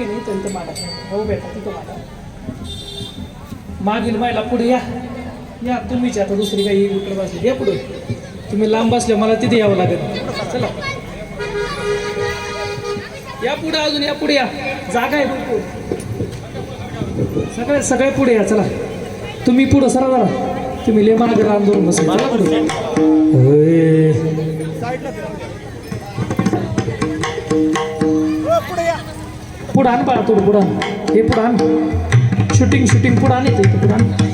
की नाही तर इथं मागा हो बेटा तिथं मागा मागील मायला पुढे या या तुम्हीच आता दुसरी काही उतर बसली या पुढे तुम्ही लांब बसले मला तिथे यावं लागेल चला या पुढे अजून या पुढे या जागा आहे भरपूर सगळे पुढे या चला तुम्ही पुढं सरा जरा तुम्ही ले मागे राम धरून बसा पुढं आण बाळा थोडं पुढं आण हे पुढं आण शूटिंग पुढं आण येते पुढं आण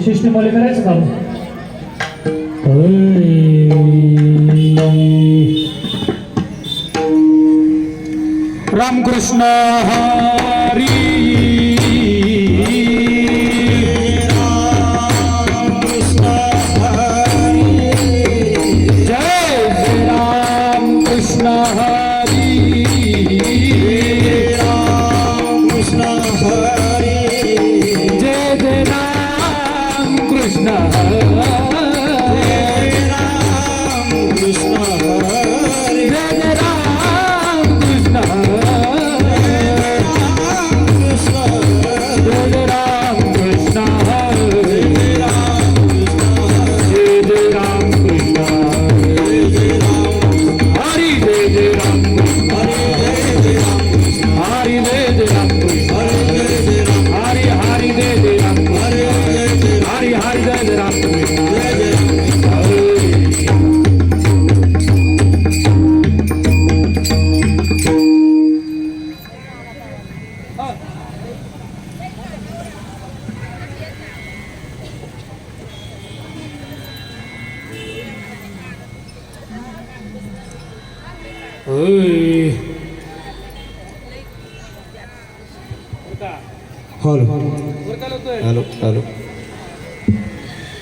शिष्ट मला करायचं काम रामकृष्ण हरी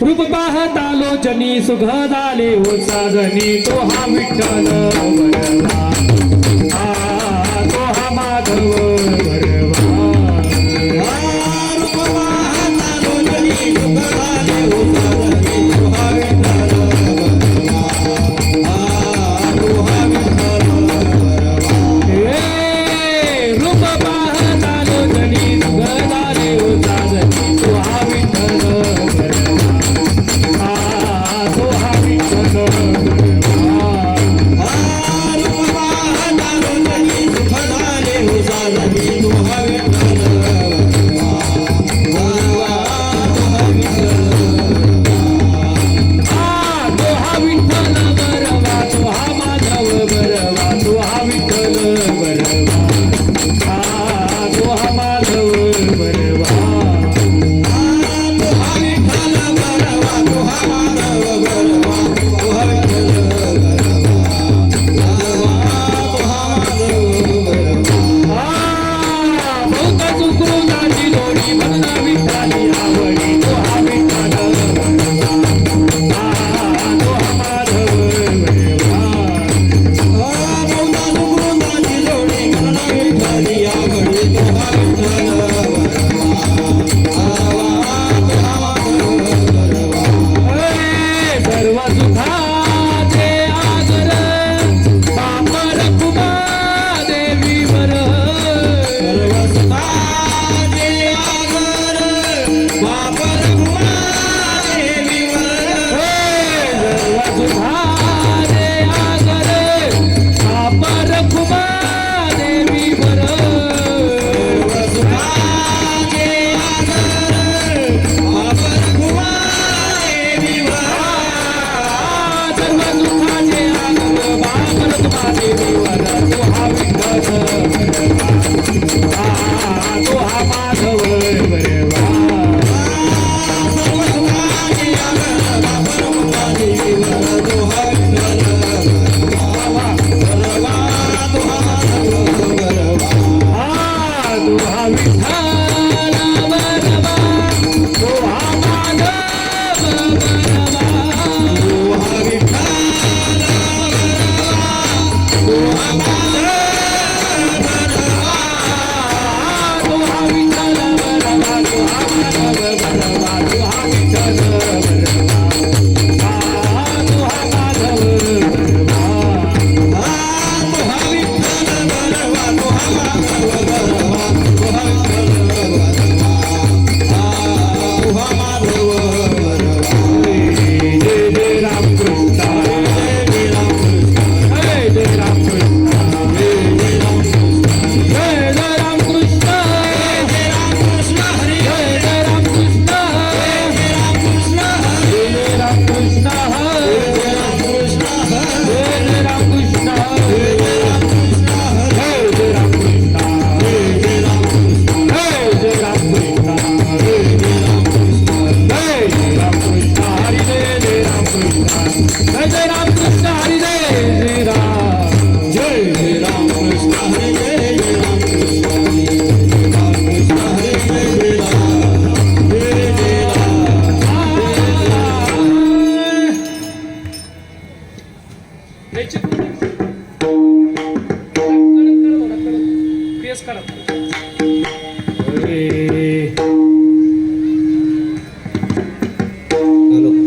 रूप पाहत आलो जनी सुख झाले हो साजनी तो हा विठ्ठल बरवा तो हा माधव बरवा रूप पाहत आलो जनी सुख झाले हो साजनी तो हा विठ्ठल बरवा तो हा विठ्ठल बरवा रूप पाहत आलो जनी सुख झाले हो साजनी तो हा विठ्ठल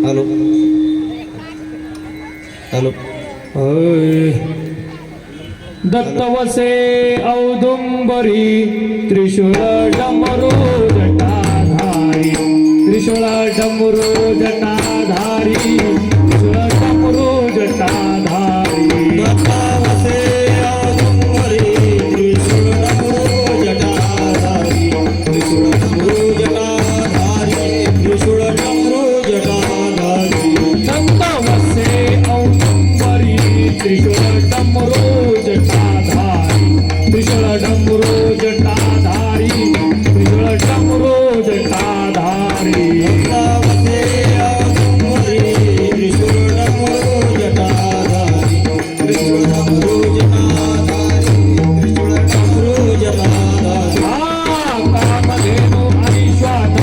हॅलो हॅलो दत्तवसे औदुंबरी त्रिशूळ डमरू जटाधारी त्रिशूळ डमरू जटाधारी त्रिशूळ डमरू जटाधारी दत्तवसे औदुंबरी त्रिशूळ डमरू जटाधारी त्रिशूळ डमरू जटाधारी त्रिशूळ डमरू जटाधारी दत्तवसे औदुंबरी त्रिशूळ डमरू जटाधारी त्रिशूळ डमरू जटाधारी त्रिशूळ डमरू जटाधारी दत्तवसे औदुंबरी त्रिशूळ डमरू जटाधारी त्रिशूळ डमरू जटाधारी त्रिशूळ डमरू जटाधारी कामधेनु आणि श्वान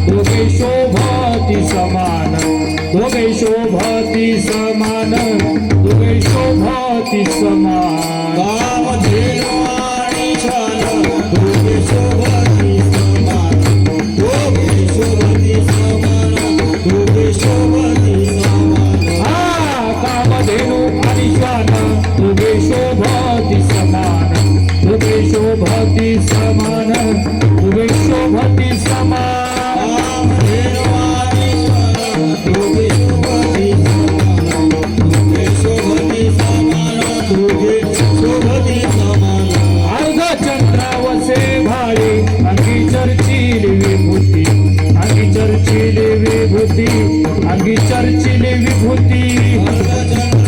दोघे शोभती समान दोघे शोभती समान दोघे शोभती समान कामधेनु आणि श्वान दोघे शोभती समान दोघे शोभती समान दोघे शोभती समान कामधेनु आणि श्वान दोघे शोभती समान दोघे शोभती समान दोघे शोभती समान कामधेनु आणि श्वान दोघे शोभती समान दोघे शोभती समान दोघे शोभती समान अर्धचंद्रावसे भाळे अंगी चर्चिली विभूती अंगी चर्चिली विभूती अंगी चर्चिली विभूती अर्धचंद्र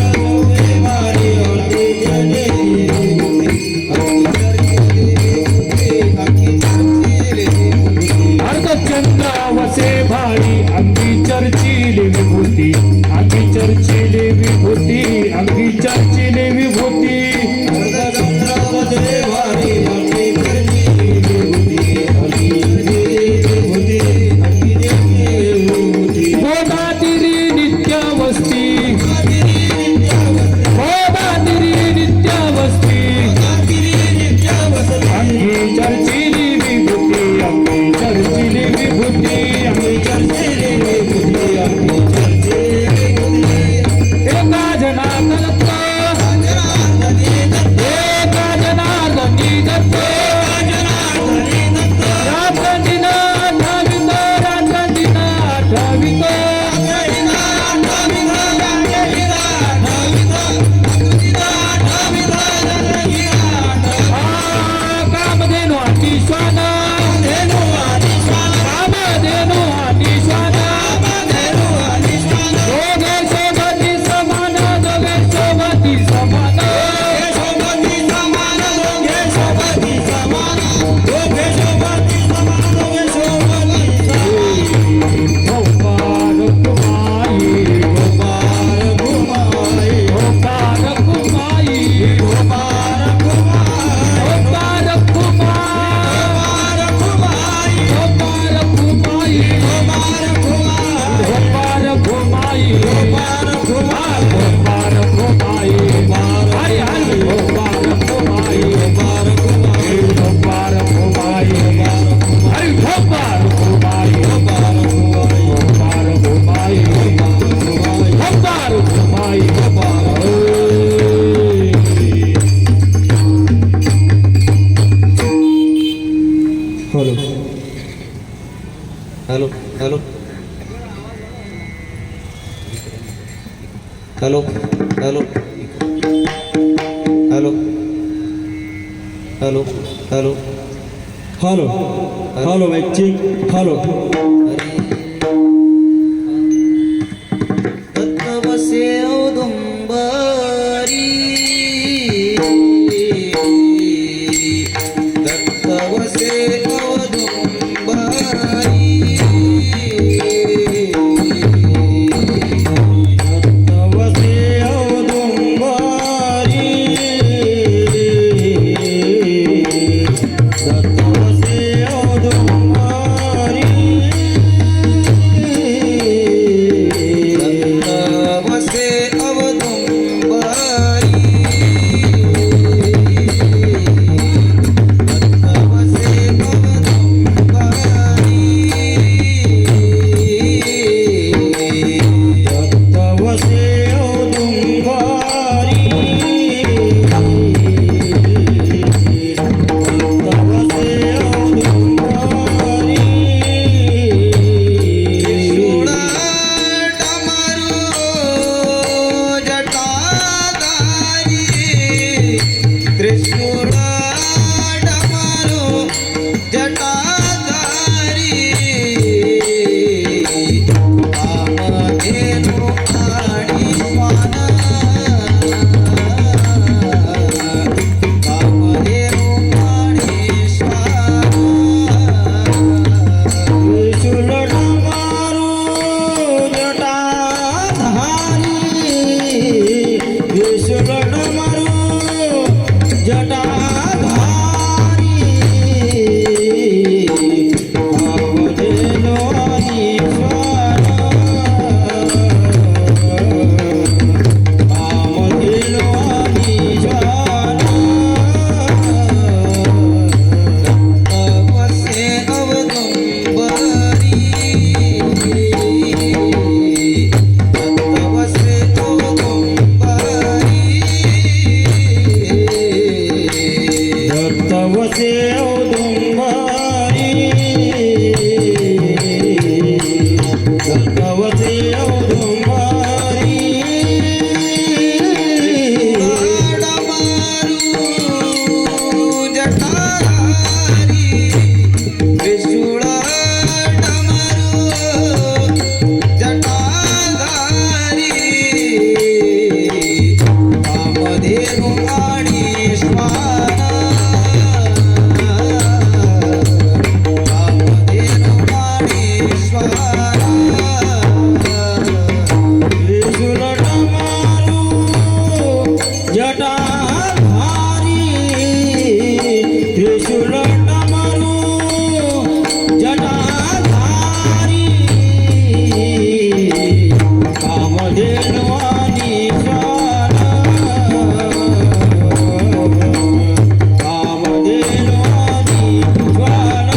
hello hello hello hello hello hello hello hello mic check hello Datta वसे औदुंबरी दत्त वसे औदुंबरी तवसे औदुंबरी तवसे औदुंबरी वसे औदुंबरी तवसे औदुंबरी तवसे औदुंबरी शूळा डमरू जटाधारी त्रिशूळ डमरू जटाधारी कामधेनु आणि श्वान कामधेनु आणि श्वान त्रिशूल डमरू जटाधारी त्रिशूल डमरू जटाधारी कामधेनु आणि श्वान कामधेनु आणि श्वान वसे औदुंबरी वसे औदुंबरी दत्तवसे औदुंबरी दत्तवसे औदुंबरी डमरू जटाधारी त्रिशूळ डमरू जटाधारी कामधेनु आणि श्वान कामधेनु आणि श्वान त्रिशूल डमरू जटाधारी त्रिशूल डमरू जटाधारी कामधेनु आणि श्वान कामधेनु आणि श्वान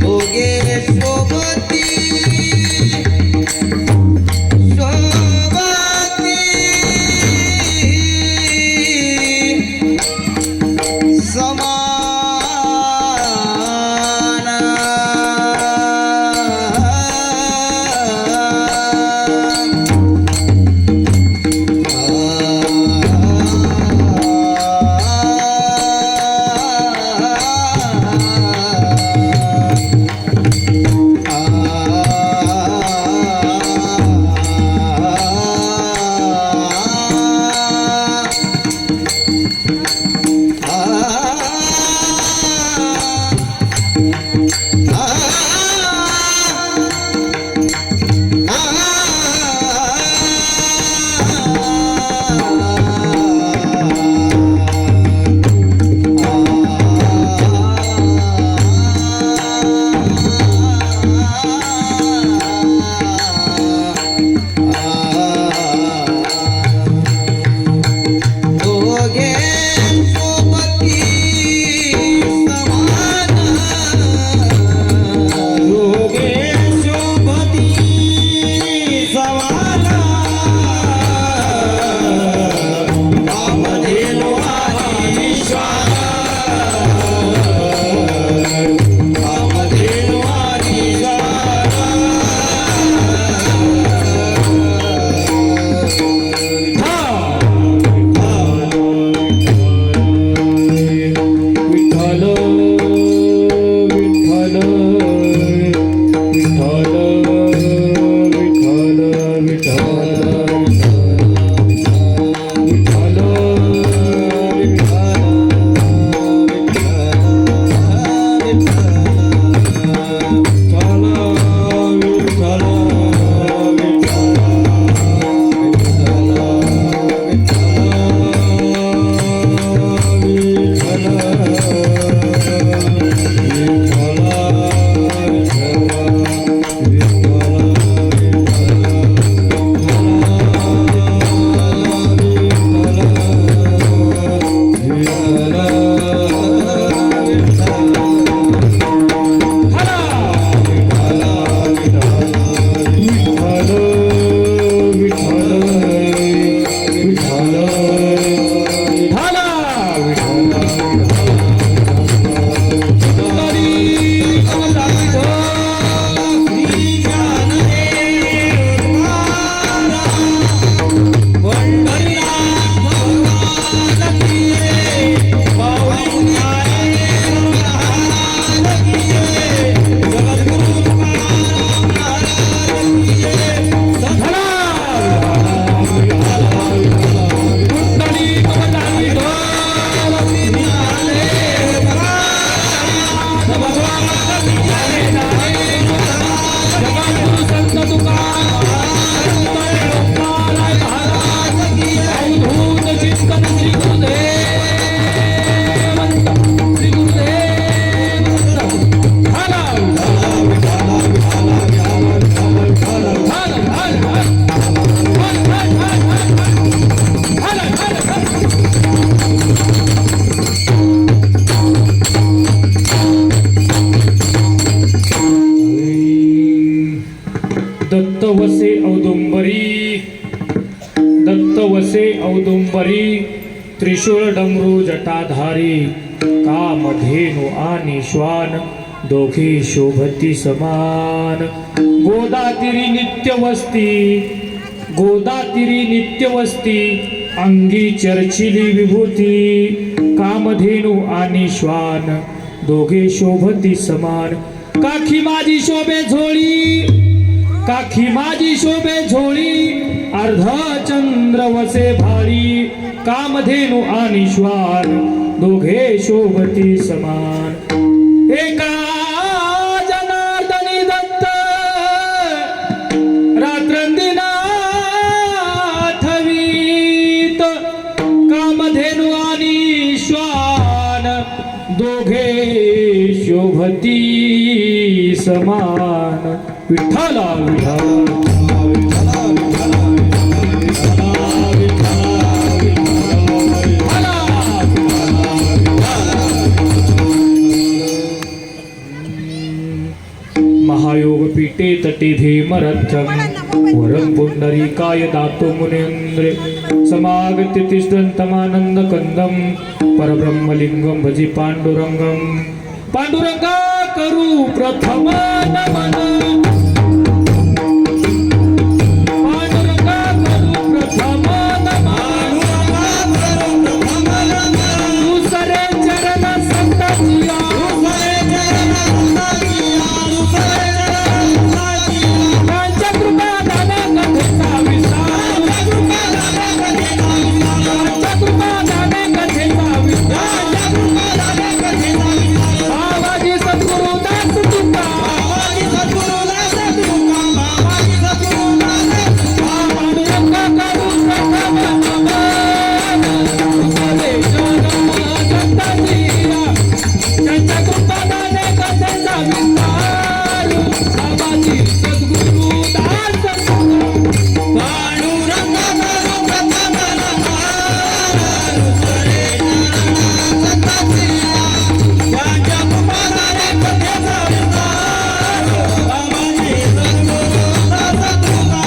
योगे शोभती दत्त वसे औदुंबरी, दत्त वसे औदुंबरी, त्रिशूळ डमरू जटाधारी, कामधेनु आणि श्वान, दोघे शोभती समान. गोदातीरी नित्य वस्ती, गोदातीरी नित्य वस्ती, अंगी चर्चिली विभूती, कामधेनु आणि श्वान, दोघे शोभती समान. काखी माझी शोभे झोळी, काखी माझी शोभे झोळी, अर्ध चंद्र वसे भाळी, कामधेनु आणि श्वान, दोघे शोभती समान. एका जनार्दनी दत्त, रात्रंदिना थवीत, कामधेनु आणि श्वान, दोघे शोभती समान. विठ्ठला महायोग पीठे तटे भीमरथम, वरं पुंडरीकाय दातो मुनेन्द्रे, समागत्य तिष्ठन्तमानंद कंदम, परब्रह्मलिंगम भजी पांडुरंगम. पांडुरंगा करू प्रथम नमन, पांडुरंगा करू प्रथम नमन, दुसरे चरण संततिया, त्यांच्या कृपा दाना कथेचा विस्तार, त्यांच्या कृपा दाना कथेचा विस्तार. बाबाजी सद्गुरु दास तुका, पांडुरंगा करू प्रथम नमन, दुसरे चरण संततिया, त्यांच्या कृपा दाना कथेचा विस्तार. बाबाजी सद्गुरु दास तुका, पांडुरंगा करू प्रथम नमन, दुसरे चरण संततिया, त्यांच्या कृपा दाना कथेचा विस्तार. बाबाजी सद्गुरु दास तुका.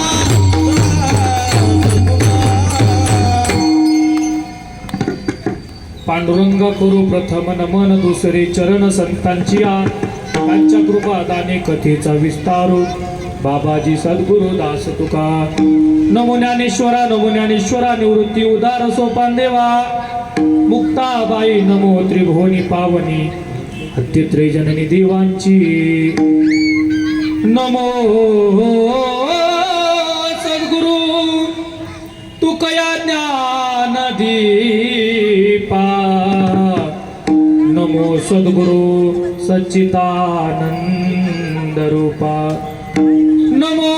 पांडुरंगा करू प्रथम नमन, दुसरे चरण संतांची आ, त्यांच्या कृपा दाने कथेचा विस्तार. बाबाजी सद्गुरु दास तुका. नमो ज्ञानेश्वरा, नमो ज्ञानेश्वरा, निवृत्ती उदार सोपान देवा, मुक्ताबाई नमो त्रिभुवनी पावनी, हत्तीत्रय जननी देवांची. नमो सद्गुरु तुकया ज्ञान दीपा, नमो सद्गुरु सच्चिदानंद रूपा, नमो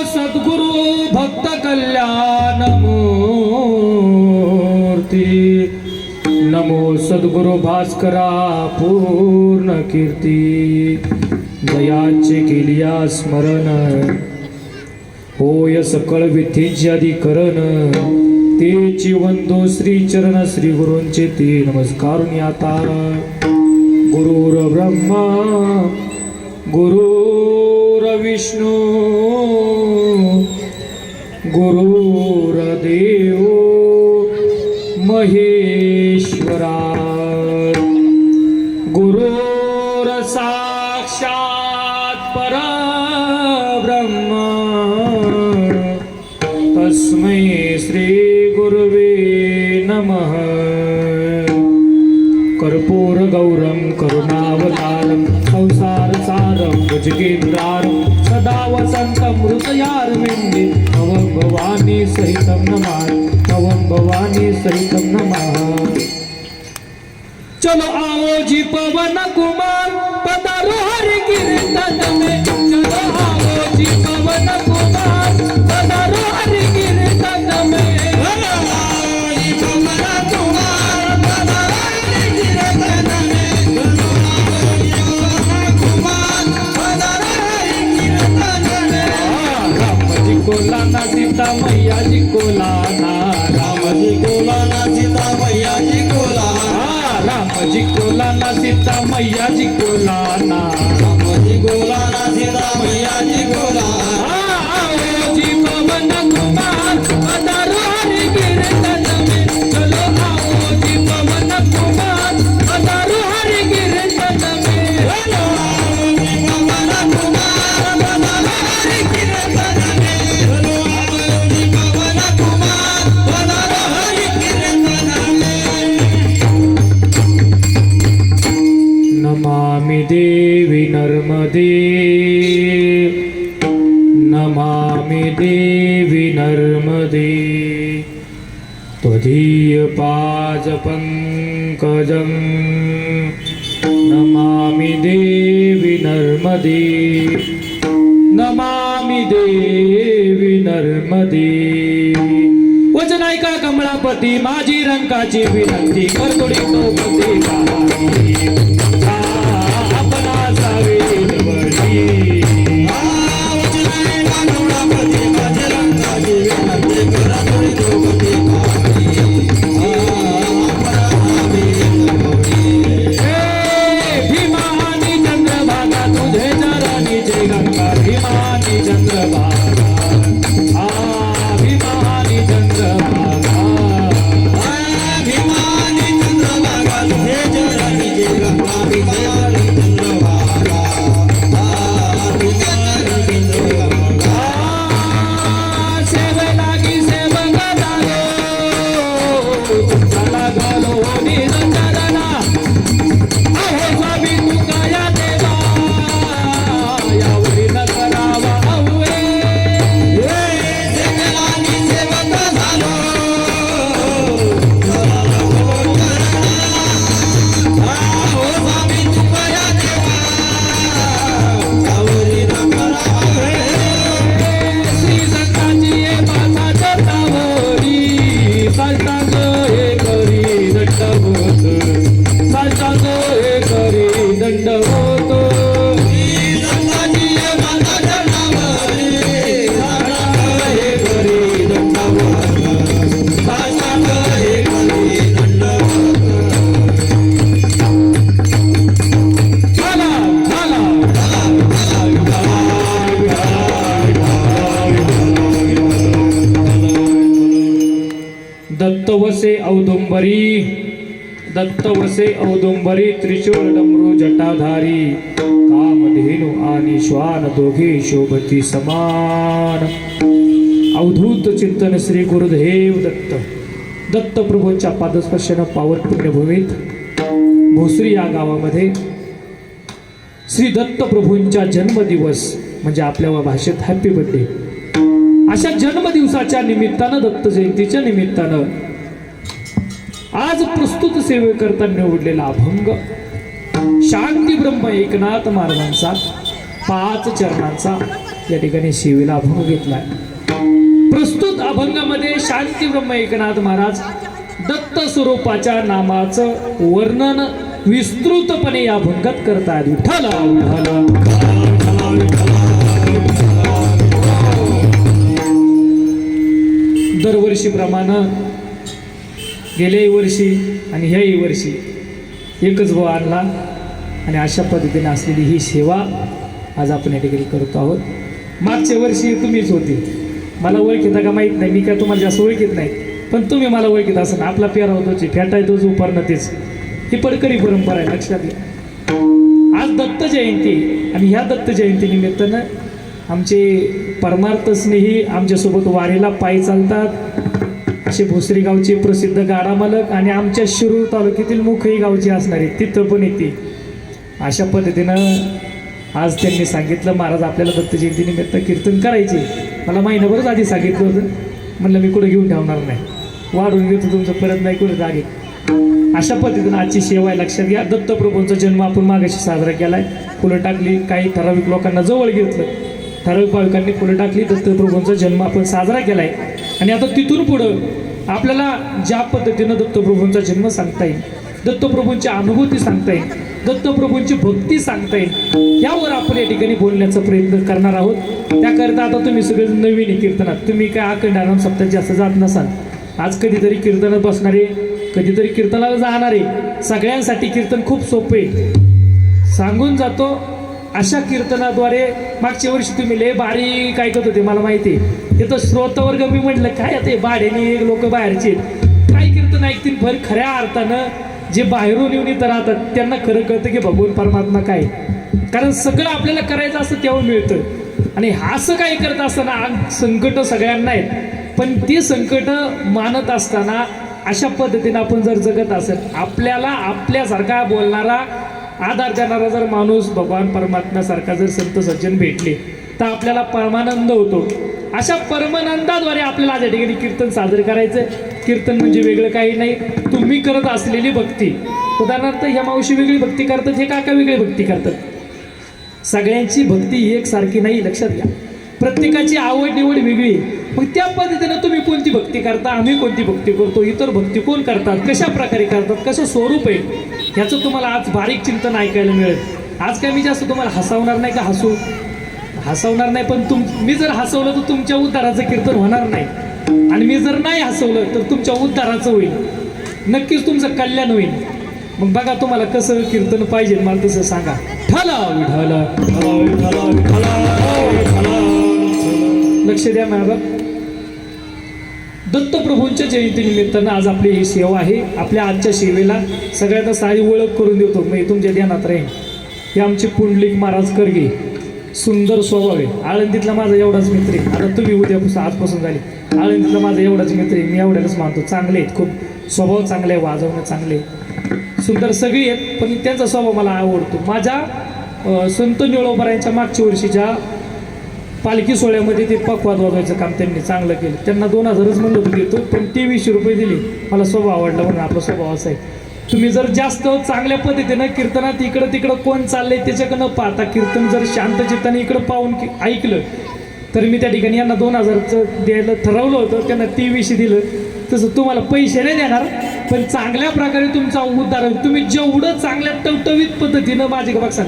सद्गुरु भक्त कल्याण मूर्ती, नमो सद्गुरु भास्करा पूर्ण कीर्ती. दयाचे केलिया स्मरण, होय सकळ विथेची अधिकरण, तेची वंदो श्री चरण श्री गुरूंचे ते नमस्कार आता. गुरुर ब्रह्मा गुरुर विष्णू गुरुर देव महेश्वरा. साक्षात् परब्रह्म तस्मै श्री गुरुवे नमः कर्पूर गौरम करुणावतारम संसार सारम भुजगेन्द्रारम सदा वसंतम हृदयारविंदे भवं भवानी सहितं नमः भवं भवानी सहितं नमः। चलो आओ जी पवन कुमार पधारो हरि कीर्तन में, चलो आओ जी पवन कुमार पधारो हरि कीर्तन में। लाना सीता मैया जी को लाना, राम जी को लाना सीता मैया जी को लाना, राम जी को लाना सीता मैया जी को लाना, राम जी को लाना सीता मैया जी को लाना। आओ जी पवन कुमार पधारो हरि कीर्तन में, चलो आओ जी पवन कुमार पधारो हरि कीर्तन में। चलो आओ जी पवन कुमार पधारो हरि कीर्तन में। नमामि देवी नर्मदे, नमामि देवी नर्मदे त्वदीयपादपङ्कजं नमामि देवी नर्मदे, नमामि देवी नर्मदे। वचन ऐका कमळापती माझी रंकाची विनंती करतोडी तो पती गावी आपणा सावेल वडी। वचन ऐका कमळापती माझी रंकाची विनंती करतोडी तो पती गावी आपणा सावेल वडी। हे भीमानी चंद्रभागा तुझे चरणीचे गंगा, भीमानी चंद्रभागा भीमानी चंद्रभागा, भीमानी चंद्रभागा तुझे चरणीचे गंगा, भीमानी चंद्रभागा भीमानी चंद्रभागा। सेवे लागी सेवक झालो चला घालो निज चरणा, अहो स्वामी तुका या देवा यावरी न करावा अवळे। दत्तवसे औदुंबरी, दत्तवसे औदुंबरी त्रिशूळ डमरू जटाधारी, कामधेनु आणि श्वान दोघे शोभती समान। अवधूत चिंतन श्री गुरुदेव दत्त दत्तप्रभूंच्या पादस्पर्शानं पावन पुण्यभूमीत भोसरी या गावामध्ये श्री दत्तप्रभूंच्या जन्मदिवस म्हणजे आपल्या भाषेत हॅपी बर्थडे अशा जन्मदिवसाच्या निमित्तानं, दत्त जयंतीच्या निमित्तानं आज प्रस्तुत सेवेकरता निवडलेला अभंग शांती ब्रह्म एकनाथ महाराजांचा 5 चरणांचा या ठिकाणी सेवेला अभंग घेतलाय। प्रस्तुत अभंगामध्ये शांती ब्रह्म एकनाथ महाराज दत्त स्वरूपाच्या नामाचं वर्णन विस्तृतपणे या अभंगात करतात। विठ्ठल दरवर्षीप्रमाणे गेल्याही वर्षी आणि ह्याही वर्षी एकच भाव आणला आणि अशा पद्धतीने असलेली ही सेवा आज आपण या ठिकाणी करत आहोत। मागच्या वर्षी तुम्हीच होती, मला ओळखीता का माहीत नाही, मी काय तुम्हाला जास्त ओळखीत नाही, पण तुम्ही मला ओळखीत असं आपला पेरा होतोची फेटाय तोच उपारणं तेच ही पडकरी परंपरा आहे, लक्षात घ्या। आज दत्त जयंती आणि ह्या दत्त जयंतीनिमित्तानं आमचे परमार्थ स्नेही आमच्यासोबत वारीला पायी चालतात असे भोसरी गावचे प्रसिद्ध गाडा मालक आणि आमच्या शिरूर तालुक्यातील मुखई गावचे असणारे तिथं पण येते. अशा पद्धतीनं आज त्यांनी सांगितलं महाराज आपल्याला दत्त जयंतीनिमित्त कीर्तन करायचे. मला महिनाभरच आधी सांगितलं होतं, म्हणलं मी कुठं घेऊन ठेवणार नाही, वाढून घेतो तुमचं परत नाही कुठं जागे. अशा पद्धतीनं आजची सेवा आहे. लक्षात घ्या, दत्तप्रभूंचा जन्म आपण मागाशी साजरा केला आहे. फुलं टाकली, काही ठराविक लोकांना जवळ घेतलं, ठराविक भाविकांनी फुलं टाकली, दत्तप्रभूंचा जन्म आपण साजरा केला आहे. आणि आता तिथून पुढं आपल्याला ज्या पद्धतीनं दत्तप्रभूंचा जन्म सांगता येईल, दत्तप्रभूंची अनुभूती सांगता येईल, दत्तप्रभूंची भक्ती सांगता येईल, यावर आपण या ठिकाणी बोलण्याचा प्रयत्न करणार आहोत. त्याकरिता आता तुम्ही सगळे नवीन आहे कीर्तनात, तुम्ही काय अखंड आराम सप्ताहात जास्त जात नसाल. आज कधीतरी कीर्तनात बसणारे, कधीतरी कीर्तनाला जाणारे, सगळ्यांसाठी कीर्तन खूप सोपे सांगून जातो. अशा कीर्तनाद्वारे मागच्या वर्षी तुम्ही लय बारी काय करत होते मला माहिती आहे. तिथं श्रोतवर्ग मी म्हटलं काय आता भाड्याने लोक बाहेरचे काय कीर्तन ऐकतील, भर खऱ्या अर्थानं जे बाहेरून येऊन इथं राहतात त्यांना खरं कळतं की भगवान परमात्मा काय. कारण सगळं आपल्याला करायचं असतं तेव्हा मिळतं. आणि असं काय करत असताना संकट सगळ्यांना आहेत, पण ती संकट मानत असताना अशा पद्धतीनं आपण जर जगत असेल, आपल्याला आपल्यासारखा बोलणारा, आधार देणारा जर माणूस भगवान परमात्म्यासारखा जर संत सज्जन भेटले तर आपल्याला परमानंद होतो. अशा परमानंदाद्वारे आपल्याला आज या ठिकाणी कीर्तन साजरं करायचं. कीर्तन म्हणजे वेगळं काही नाही, तुम्ही करत असलेली भक्ती. उदाहरणार्थ ह्या मावशी वेगळी भक्ती करतात, हे काका वेगळी भक्ती करतात. सगळ्यांची भक्ती एकसारखी नाही, लक्षात घ्या. प्रत्येकाची आवड निवड वेगळी. मग त्या पद्धतीनं तुम्ही कोणती भक्ती करता, आम्ही कोणती भक्ती करतो, इतर भक्ती कोण करतात, कशा प्रकारे करतात, कसं स्वरूप आहे, ह्याचं तुम्हाला आज बारीक चिंतन ऐकायला मिळेल. आज काय मी जास्त तुम्हाला हसवणार नाही, का हसवणार नाही, पण मी जर हसवलं तर तुमच्या उद्धाराचं कीर्तन होणार नाही, आणि मी जर नाही हसवलं तर तुमच्या उद्धाराचं होईल, नक्कीच तुमचं कल्याण होईल. मग बघा तुम्हाला कसं कीर्तन पाहिजे, मला तसं सांगा. ठला विठाला, ठला विठाला, विठाला विठाला. लक्ष द्या माझा. दत्तप्रभूंच्या जयंतीनिमित्तानं आज आपली ही सेवा आहे. आपल्या आजच्या सेवेला सगळ्यांना सारी ओळख करून देतो, मी तुमच्या ध्यानात राहीन. हे आमचे पुंडलिक महाराज करगे, सुंदर स्वभाव आहे. आळंदीतला माझा एवढाच मित्र आहे. आता तुम्ही उद्यापासून आजपासून झाली, आळंदीतला माझा एवढाच मित्र आहे, मी एवढ्यालाच मानतो. चांगले आहेत, खूप स्वभाव चांगले आहे, वाजवणं चांगले, सुंदर सगळी आहेत, पण त्यांचा स्वभाव मला आवडतो. माझ्या संत निळोबरायांच्या मागच्या वर्षीच्या पालखी सोहळ्यामध्ये ते पखवाद वाजवायचं काम त्यांनी चांगलं केलं. त्यांना 2000च म्हणलं होतं देतो, पण ते 20 रुपये दिले. मला स्वभाव आवडला म्हणून. आपला स्वभाव असा आहे, तुम्ही जर जास्त चांगल्या पद्धतीनं कीर्तनात इकडं तिकडं कोण चाललंय त्याच्याकडं पाहता, कीर्तन जर शांत चित्ताने इकडं पाहून ऐकलं तर मी त्या ठिकाणी यांना 2000चं द्यायला ठरवलं होतं, त्यांना 23 दिलं. तसं तुम्हाला पैसे नाही देणार, पण चांगल्या प्रकारे तुमचा उद्धार होईल. तुम्ही जेवढं चांगल्या टवटवीत पद्धतीनं माझे का बघा,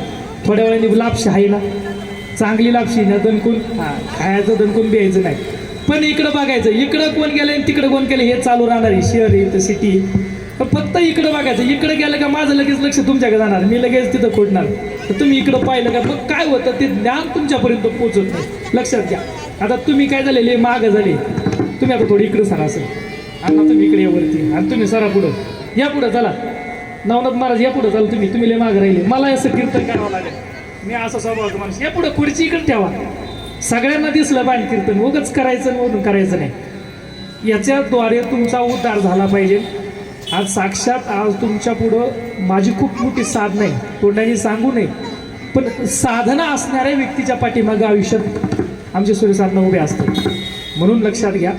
थोड्या वेळाने लापशी आहे ना, चांगली लापशी ना, दणकून खायचं, दणकून द्यायचं नाही, पण इकडं बघायचं, इकडं कोण गेलं आणि तिकडं कोण केलं हे चालू राहणार आहे. शहर आहे तर सिटी, फक्त इकडं बघायचं. इकडं गेलं का माझं लगेच लक्ष तुमच्याकडे जाणार, मी लगेच तिथं खोडणार. तर तुम्ही इकडं पाहिलं का, मग काय होतं ते ज्ञान तुमच्यापर्यंत पोहोचत नाही. लक्षात घ्या. आता तुम्ही काय झालेले मागं झाले, तुम्ही आता थोडी इकडं सरा असेल, अण्णा तुम्ही इकडे वरती, आणि तुम्ही सरा पुढं या, पुढं चला. नवनाथ महाराज या पुढं चाल, तुम्ही लय मागं राहिले, मला असं कीर्तन करावं लागेल. मी असं स्वभावाचं माणूस, या पुढं खुर्ची इकडे ठेवा, सगळ्यांना दिसलं पाहिजे कीर्तन, उगाच करायचं म्हणून करायचं नाही. याच्याद्वारे तुमचा उद्धार झाला पाहिजे. आज साक्षात आज तुमच्या पुढं माझी खूप मोठी साधना आहे, तोंडाने सांगू नये, पण साधना असणाऱ्या व्यक्तीच्या पाठीमागं आयुष्यात आमचे सूर्यसाधना उभे असतात. म्हणून लक्षात घ्या,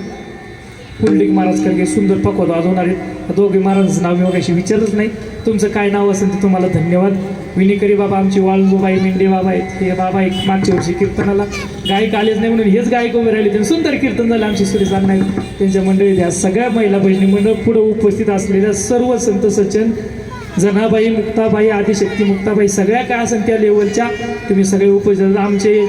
पुंडलिक महाराज करके सुंदर पखवाद वाजवणारे दोघे महाराजांचं नाव मी वगैरे विचारच नाही. तुमचं काय नाव असेल ते तुम्हाला धन्यवाद. विनिकरी बाबा आमची वाळजोबाई मेंढे बाबा आहेत, हे बाबा एक मागच्या वर्षी कीर्तनाला गायक आलेच नाही म्हणून हेच गायक उभे राहिले, त्यांनी सुंदर कीर्तन झालं. आमची सूर्यसाधना त्यांच्या मंडळीत या सगळ्या महिला बहिणी मंडळ पुढं उपस्थित असलेल्या सर्व संत सज्जन, जनाबाई, मुक्ताबाई, आदिशक्ती मुक्ताबाई, सगळ्या काय असेल त्या लेवलच्या तुम्ही सगळे उपस्थित. आमचे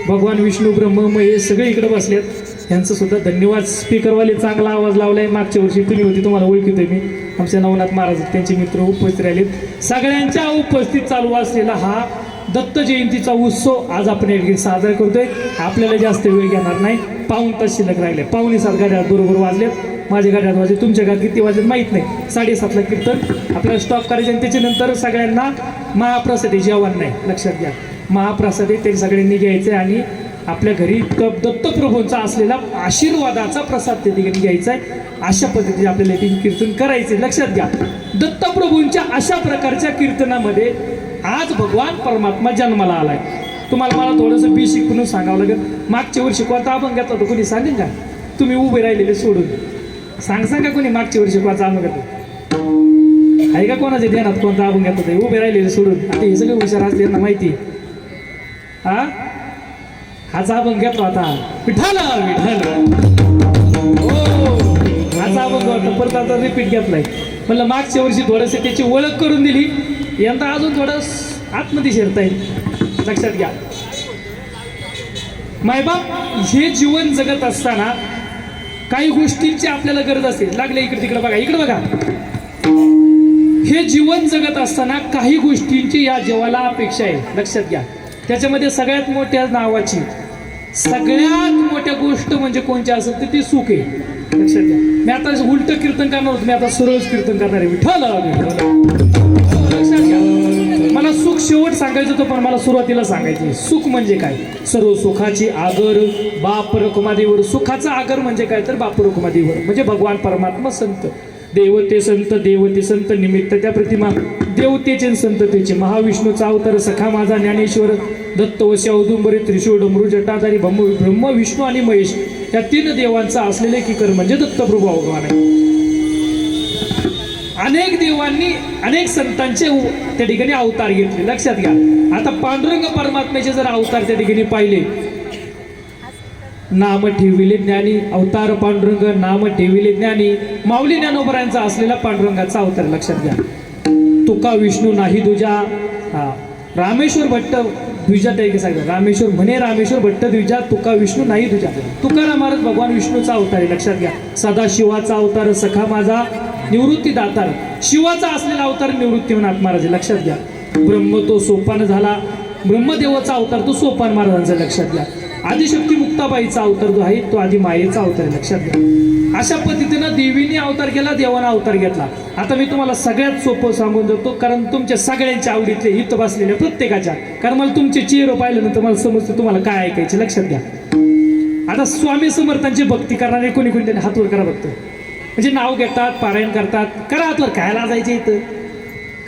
भगवान विष्णू ब्रह्म महेश सगळे इकडे बसलेत, यांचं सुद्धा धन्यवाद. स्पीकरवाले चांगला आवाज लावलाय. मागच्या वर्षी तुम्ही होती, तुम्हाला ओळखीतोय मी. आमचे नवनाथ महाराज त्यांचे मित्र उपस्थित राहिलेत. सगळ्यांच्या उपस्थित चालू असलेला हा दत्त जयंतीचा उत्सव आज आपण एक साजरा करतोय. आपल्याला जास्त वेळ घेणार नाही, 1.5 तास शिल्लक राहिले. 6:45 गाड्या बरोबर वाजलेत. माझ्या घरात वाजले, तुमच्या घरात किती वाजले माहीत नाही. 7:30ला कीर्तन आपल्याला स्टॉप करायचं आणि त्याच्यानंतर सगळ्यांना महाप्रसाद आहे, जेवण नाही, लक्षात घ्या. महाप्रसाद आहे ते सगळ्यांनी घ्यायचं आहे आणि आपल्या घरी दत्तप्रभूंचा असलेला आशीर्वादाचा प्रसाद त्या ठिकाणी घ्यायचा आहे. अशा पद्धतीने आपल्याला ते कीर्तन करायचे, लक्षात घ्या. दत्तप्रभूंच्या अशा प्रकारच्या कीर्तनामध्ये आज भगवान परमात्मा जन्माला आलाय. तुम्हाला मला थोडंसं बेसिक म्हणून सांगावं लागेल. मागच्या वर्षी कोणता अभंग घेतला होता कोणी सांगेल का? तुम्ही उभे राहिलेले सोडून सांगा कोणी मागच्या वर्षी कोणता अभंग घेतला आहे का? कोणाच्या ध्यानात कोणता अभंग घेतला होता? उभे राहिलेले सोडून. आता हे सगळे हुशार असले यांना माहिती. हाचा अभंग घेतला होता विठ्ठल विठ्ठल, हो हाचा अभंग होता. परत आता रिपीट घेतलाय. म्हणलं मागच्या वर्षी थोडंसं त्याची ओळख करून दिली, यंदा अजून थोडं आतमध्ये शिरता येईल, लक्षात घ्या. मायबाप हे जीवन जगत असताना काही गोष्टींची आपल्याला गरज असते. लागले इकडे तिकडे बघा, इकडे बघा. हे जीवन जगत असताना काही गोष्टींची या जीवाला अपेक्षा आहे, लक्षात घ्या. त्याच्यामध्ये सगळ्यात मोठ्या नावाची सगळ्यात मोठ्या गोष्ट म्हणजे कोणची असेल तर ती सुख आहे, लक्षात घ्या. मी आता उलट कीर्तन करणार होतो, मी आता सरळ कीर्तन करणार आहे. विठ्ठल लक्षात घ्या. मला सुख शेवट सांगायचं होतं पण मला सुरुवातीला सांगायचं. सुख म्हणजे काय? सर्व सुखाची आगर बाप रखुमादेवर. सुखाचा आगर म्हणजे काय तर बाप रखुमादेवर म्हणजे भगवान परमात्मा. संत देवते संत निमित्त त्या प्रतिमा देवतेचे संततेचे. महाविष्णूचा अवतार सखा माझा ज्ञानेश्वर दत्त वश्य औदुंबरी त्रिशूळ डमरू जटाधारी ब्रह्म विष्णू आणि महेश या 3 देवांचा असलेले किकर म्हणजे दत्तप्रभू भगवान आहे. अनेक देवांनी अनेक संतांचे त्या ठिकाणी अवतार घेतले, लक्षात घ्या. आता पांडुरंग परमात्म्याचे जर अवतार त्या ठिकाणी पाहिले, नाम ठेविले ज्ञानी अवतार पांडुरंग, नाम ठेविले ज्ञानी. माऊली ज्ञानोबरायांचा असलेला पांडुरंगाचा अवतार, लक्षात घ्या. तुका विष्णू नाही दुजा. रामेश्वर भट्ट द्विजा त्या सांगतात. रामेश्वर म्हणे रामेश्वर भट्ट द्विजा तुका विष्णू नाही दुजा. तुकाराम महाराज भगवान विष्णूचा अवतार आहे, लक्षात घ्या. सदा शिवाचा अवतार सखा माझा निवृत्ती दातार. शिवाचा असलेला अवतार निवृत्तीनाथ महाराज, लक्षात घ्या. ब्रह्म तो सोपान झाला, ब्रह्मदेवाचा अवतार तो सोपान महाराजांचा, लक्षात घ्या. आदिशक्ती मुक्ताबाईचा अवतार जो आहे तो आधी मायेचा अवतार आहे, लक्षात घ्या. अशा पद्धतीनं देवीने अवतार केला, देवानं अवतार घेतला. आता मी तुम्हाला सगळ्यात सोपं सांगून देतो, कारण तुमच्या सगळ्यांच्या आवडीतले इथं बसलेल्या प्रत्येकाच्या, कारण मला तुमचे चेहरे पाहिल्यानंतर मला समजतं तुम्हाला काय ऐकायचे, लक्षात घ्या. आता स्वामी समर्थांची भक्ती करणारे कोणी कोणी त्यांनी हातवर करा बघतं. म्हणजे नाव घेतात, पारायण करतात, करा हातवर. काय लाजायचे इथं?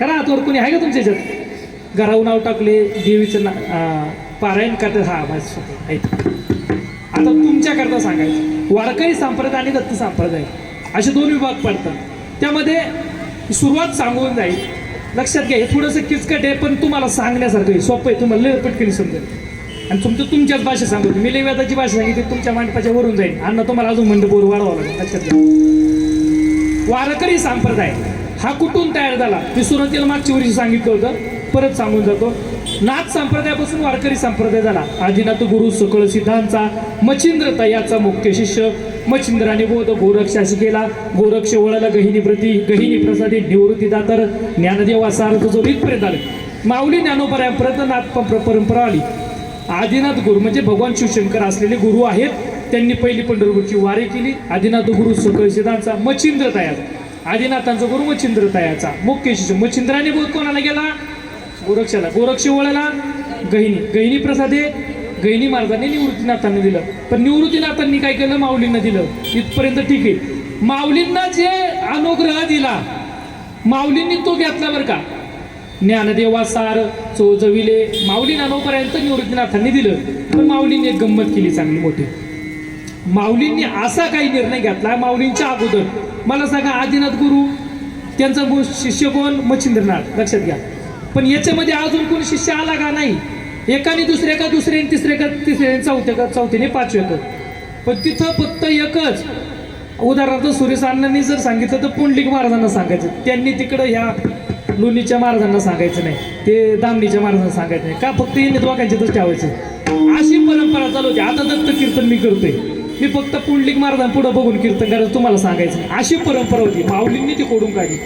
करा हातवर. कोणी आहे का तुमच्या ह्याच्यात? घरावर नाव टाकले, देवीचं पारायण करतात. हा माझं आता तुमच्याकरता सांगायचं. वारकरी संप्रदाय आणि दत्त संप्रदाय असे 2 विभाग पडतात. त्यामध्ये सुरुवात सांगून जाईल, लक्षात घ्या. हे थोडंसं किचकट आहे पण तुम्हाला सांगण्यासारखं आहे, सोपं आहे, तुम्हाला लय पटकन समजेल. आणि तुमच्याच भाषेत सांगतो. मी लय वेदाची भाषा सांगितली तुमच्या मांडपाच्या वरून जाईल आणि तुम्हाला अजून मंडपोर वाढवावं लागेल, लक्षात घ्या. वारकरी संप्रदाय हा कुठून तयार झाला मी सुरुवातीला मागच्या वर्षी सांगितलं होतं, परत सांगून जातो. नाथ संप्रदायापासून वारकरी संप्रदाय झाला. आदिनाथ गुरु सकळ सिद्धांचा मच्छिंद्र तयाचा मुख्य शिष्य. मच्छिंद्राने बोध गोरक्षाशी केला, गोरक्ष वळाला गहिनी प्रसादी निवृत्ती दातर ज्ञानदेवा सारथ जो इथपर्यंत आले. माऊली ज्ञानोबरायांपर्यंत नाथ परंपरा आली. आदिनाथ गुरु म्हणजे भगवान शिवशंकर असलेले गुरु आहेत. त्यांनी पहिली पंढरपूरची वारी केली. आदिनाथ गुरु सकळ सिद्धांचा मच्छिंद्र तयाचा. आदिनाथांचा गुरु मच्छिंद्र तयाचा मुख्य शिष्य. मच्छिंद्राने बोध कोणाला गेला? गोरक्षाला. गोरक्ष वळाला गहिनी प्रसादे गहिनी महाराजांनी निवृत्तीनाथांनी दिलं. पण निवृत्तीनाथांनी काय केलं? माऊलींना दिलं. इथपर्यंत ठीक आहे. माऊलींना जे अनुग्रह दिला माऊलींनी तो घेतला बरं का. ज्ञानदेवा सार चोजविले माऊली ज्ञानोबरायांत निवृत्तीनाथांनी दिलं. पण माऊलींनी एक गंमत केली चांगली मोठी. माऊलींनी असा काही निर्णय घेतला माऊलींच्या अगोदर. मला सांगा आदिनाथ गुरु त्यांचा शिष्य कोण? मच्छिंद्रनाथ, लक्षात घ्या. पण याच्यामध्ये अजून कोणी शिष्य आला का? नाही. एकाने दुसऱ्या का दुसऱ्याने तिसऱ्या का तिसऱ्याने चौथ्याने पाचव्या का. पण तिथं फक्त एकच. उदाहरणार्थ सुरेश अण्णांनी जर सांगितलं तर पुंडलिक महाराजांना सांगायचं. त्यांनी तिकडं ह्या लोणीच्या महाराजांना सांगायचं नाही, ते दामणीच्या महाराजांना सांगायचं नाही का. फक्त यांनी दोघांच्यातच ठेवायचं. अशी परंपरा चालू होती. आता दत्त कीर्तन मी करतोय, मी फक्त पुंडलिक महाराजांपुढं बघून कीर्तन करायचं, तुम्हाला सांगायचं नाही. अशी परंपरा होती. माऊलींनी ती खोडून काढली.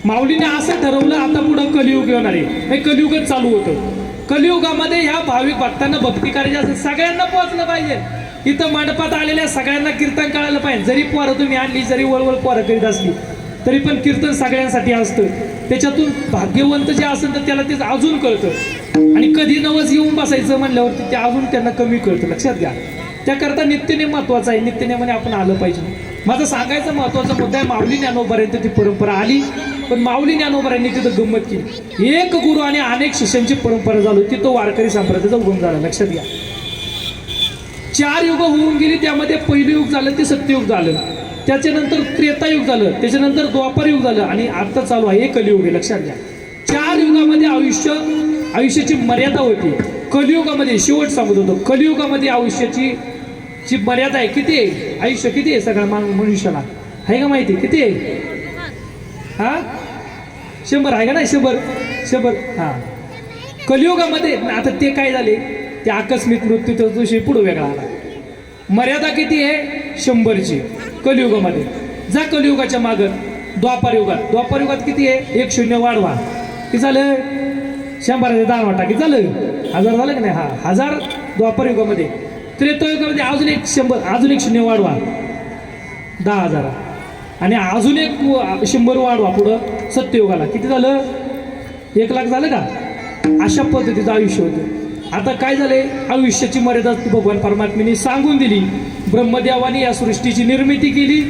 माऊलीने असं ठरवलं आता पुढं कलियुग येणार आहे. कलियुगच चालू होतं. कलियुगामध्ये ह्या भाविक भक्तांना भक्ती करायची असेल, सगळ्यांना पोहोचलं पाहिजे. इथं मंडपात आलेल्या सगळ्यांना कीर्तन कळायला पाहिजे. जरी पोरं तुम्ही आणली, जरी वळवळ पोरं करीत असली, तरी पण कीर्तन सगळ्यांसाठी असतं. त्याच्यातून भाग्यवंत जे असेल तर त्याला ते अजून कळतं. आणि कधी नवस येऊन बसायचं म्हणल्यावरती ते अजून त्यांना कमी कळतं. लक्षात घ्या. त्याकरता नित्यनेम महत्वाचा आहे. नित्यनेमाने आपण आलं पाहिजे. माझं सांगायचं महत्वाचा मुद्दा आहे, माऊली ज्ञानोबापर्यंत ती परंपरा आली, पण माऊली ज्ञानोबांनी तिथं गंमत केली. एक गुरु आणि अनेक शिष्यांची परंपरा झाली, तिथं वारकरी संप्रदायाचा उगम झाला. लक्षात घ्या. 4 युग होऊन गेली. त्यामध्ये पहिलं युग झालं ते सत्ययुग झालं, त्याच्यानंतर त्रेतायुग झालं, त्याच्यानंतर द्वापर युग झालं आणि आता चालू आहे कलियुग आहे. लक्षात घ्या. 4 युगामध्ये आयुष्याची मर्यादा होती. कलियुगामध्ये शेवट सांगत होतो, कलियुगामध्ये आयुष्याची जी मर्यादा आहे किती आहे, आयुष्य किती आहे सगळ्या मनुष्याला आहे का माहिती किती आहे? हा 100 आहे का नाही? 100 हा. कलियुगामध्ये आता ते काय झाले, ते आकस्मिक मृत्यू तो दिवशी पुढे वेगळा आला. मर्यादा किती आहे? 100ची कलियुगामध्ये. जा कलियुगाच्या मागं द्वापर युगात किती आहे? 1 शून्य वाढवा, किती झालं? 100 10 वाटा किती झालं? 1000 झालं की नाही? हा 1000 द्वापर युगामध्ये. त्रेतायुगामध्ये अजून 1 शून्य वाढवा 10,000 आणि अजून 100 वाढवा पुढं सत्ययुगाला, किती झालं? 1,00,000 झालं का? अशा पद्धतीचं आयुष्य होतं. आता काय झालंय, आयुष्याची मर्यादा भगवान परमात्म्याने सांगून दिली. ब्रह्मदेवाने या सृष्टीची निर्मिती केली.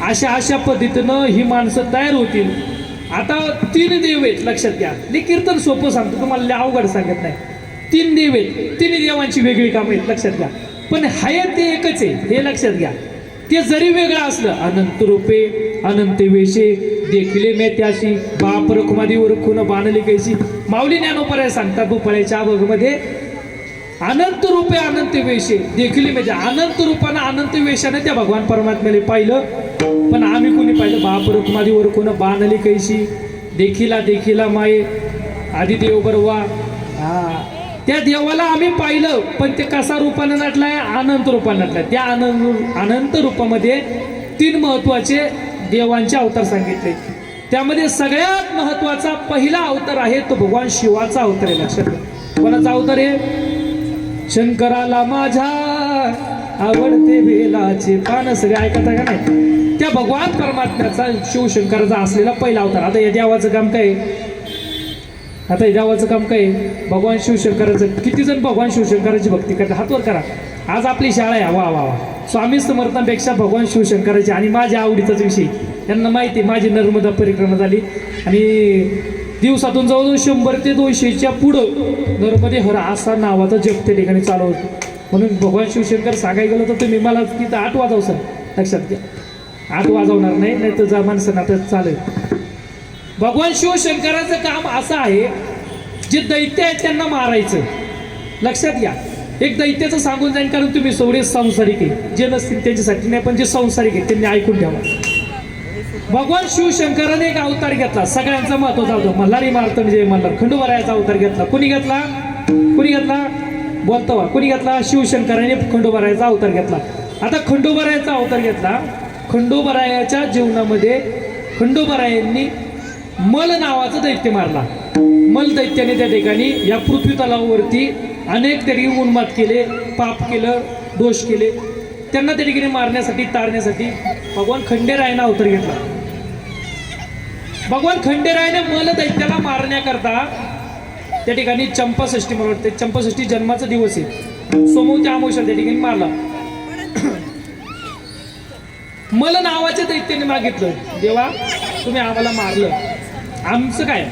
अशा पद्धतीनं ही माणसं तयार होतील. आता 3 देव आहेत. लक्षात घ्या. हे कीर्तन सोपं सांगतो तुम्हाला, लय अवघड सांगत नाही. 3 देव आहेत. 3 देवांची वेगळी कामं आहेत. लक्षात घ्या. पण हाय ते एकच आहे, हे लक्षात घ्या. ते जरी वेगळं असलं, अनंत रूपे अनंत वेशे देखिले मे त्याशी बाप रखुमादी रखून बाणली कैसी. माऊली ज्ञानोबा सांगतात भूपाळ्याच्या भागामध्ये, अनंत रूपे अनंत वेशे देखील म्हणजे अनंत रूपानं अनंत वेशानं त्या भगवान परमात्म्याने पाहिलं. पण आम्ही कोणी पाहिलं? बाप रखुमादी वरखून बाणली कैसी देखिला माये आधी देव बरवा. हा त्या देवाला आम्ही पाहिलं, पण ते कसा रूपानं नटलाय? अनंत रूपानं नटलाय. त्या अनंत रूपामध्ये 3 महत्वाचे देवांचे अवतार सांगितले. त्यामध्ये सगळ्यात महत्वाचा पहिला अवतार आहे तो भगवान शिवाचा अवतार आहे. लक्षात घ्या. कोणाचा अवतार आहे? शंकराला माझ्या आवडते बेलाचे पान. सगळे ऐकता का नाही? त्या भगवान परमात्म्याचा शिवशंकराचा असलेला पहिला अवतार. आता या देवाचं काम काय? भगवान शिवशंकराचं. किती जण भगवान शिवशंकराची भक्ती करतात? हातवर करा. आज आपली शाळा आहे. वा वा वा. स्वामी समर्थांपेक्षा भगवान शिवशंकराची आणि माझ्या आवडीचाच विषय. यांना माहिती आहे, माझी नर्मदा परिक्रमा झाली आणि दिवसातून जवळजवळ 100 ते 200च्या पुढं नर्मदे हर असा नावाचा जप त्या ठिकाणी चालू होतो. म्हणून भगवान शिवशंकर सांगायला गेलं तर तुम्ही मला तिथं 8 वाजव सर. लक्षात घ्या. 8 वाजवणार नाही तर जा माणसं आता चालेल. भगवान शिवशंकराचं काम असं आहे, जे दैत्य आहेत त्यांना मारायचं. लक्षात घ्या. एक दैत्याचं सांगून जाईन, कारण तुम्ही सगळे संसारिक आहे. जे नसतील त्यांच्यासाठी नाही, पण जे संसारिक आहेत त्यांनी ऐकून ठेवा. भगवान शिवशंकराने एक अवतार घेतला, सगळ्यांचा महत्वाचा अवतार. मल्हारी मार्तंड जय मल्हार खंडोबारायाचा अवतार घेतला. कुणी घेतला? बोलतो वा. कुणी घेतला? शिवशंकराने खंडोबारायाचा अवतार घेतला. आता खंडोबारायाचा अवतार घेतला. खंडोबारायाच्या जीवनामध्ये खंडोबारायांनी मल नावाचं दैत्य मारला. मल दैत्याने त्या ठिकाणी या पृथ्वी तलावावरती अनेक तरी उन्माद केले, पाप केलं, दोष केले. त्यांना त्या ठिकाणी मारण्यासाठी, तारण्यासाठी भगवान खंडेरायाने अवतार घेतला. भगवान खंडेरायाने मल दैत्याला मारण्याकरता त्या ठिकाणी चंपाषष्ठी, मला वाटते चंपाषष्ठी जन्माचा दिवस आहे, सोमवती अमावस्या त्या ठिकाणी मारला. मल नावाच्या दैत्याने मागितलं, देवा तुम्ही आम्हाला मारलं, आमचं काय?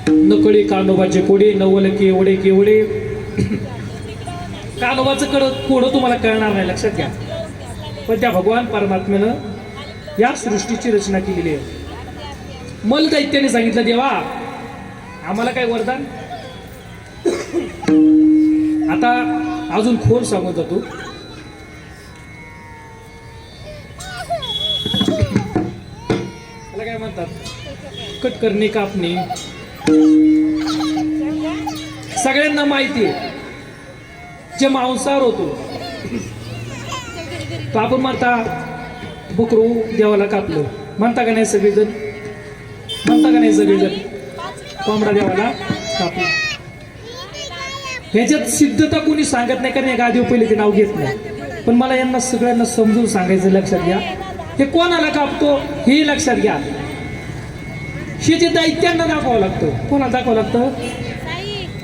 नकळी कानोबाचे कोडे, नवल केवडे केवडे. कानोबाचं कोडं तुम्हाला कळणार नाही, लक्षात घ्या. पण त्या भगवान परमात्म्यानं या सृष्टीची रचना केलेली आहे. मल दैत्याने सांगितलं, देवा आम्हाला काय वरदान? आता अजून खोल सांगत जातो. त्याला काय म्हणतात? कट करणे, कापणे. सगळ्यांना माहिती आहे, जे मांसाहार होतो तो आपण म्हणता बकरू देवाला कापलं, म्हणता का नाही सगळेजण? म्हणता का नाही सगळेजण? कोंबडा देवाला कापलं. ह्याच्यात सिद्धता कोणी सांगत नाही, का नाही गादीव पहिले ते नाव घेत नाही. पण मला यांना सगळ्यांना समजून सांगायचं, लक्षात घ्या, हे कोणाला कापतो हे लक्षात घ्या. हे जे दैत्यांना दाखवावं लागतं. कोणाला दाखवावं लागतं?